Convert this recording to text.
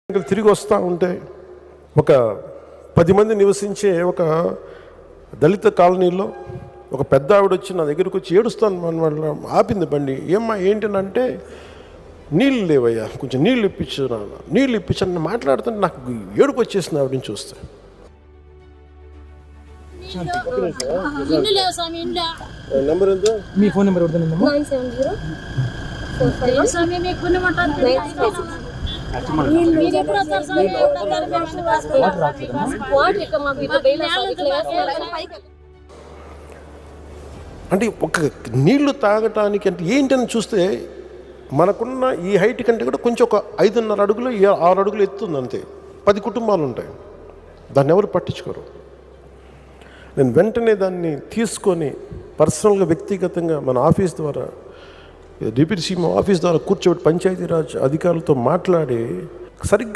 తిరిగి వస్తూ ఉంటే ఒక 10 మంది నివసించే ఒక దళిత కాలనీలో ఒక పెద్ద ఆవిడ వచ్చి నా దగ్గరకు వచ్చి ఏడుస్తాను మన ఆపింది బండి. ఏమ్మా ఏంటంటే నీళ్ళు లేవయ్యా, కొంచెం నీళ్ళు ఇప్పించాను మాట్లాడుతుంటే నాకు ఏడుపు వచ్చేసింది ఆవిడని చూస్తే. నెంబర్ ఎంత? మీ ఫోన్ నెంబర్ ఎవరిదమ్మా? 970 అంటే ఒక నీళ్లు తాగటానికి అంటే ఏంటని చూస్తే మనకున్న ఈ హైట్ కంటే కూడా కొంచెం ఒక 5.5 అడుగులు 6 అడుగులు ఎత్తుంది అంతే. 10 కుటుంబాలు ఉంటాయి, దాన్ని ఎవరు పట్టించుకోరు. నేను వెంటనే దాన్ని తీసుకొని పర్సనల్గా వ్యక్తిగతంగా మన ఆఫీస్ ద్వారా డిప్యూటీ సీఎం ఆఫీస్ ద్వారా కూర్చోబెట్టి పంచాయతీరాజ్ అధికారులతో మాట్లాడి సరిగ్గా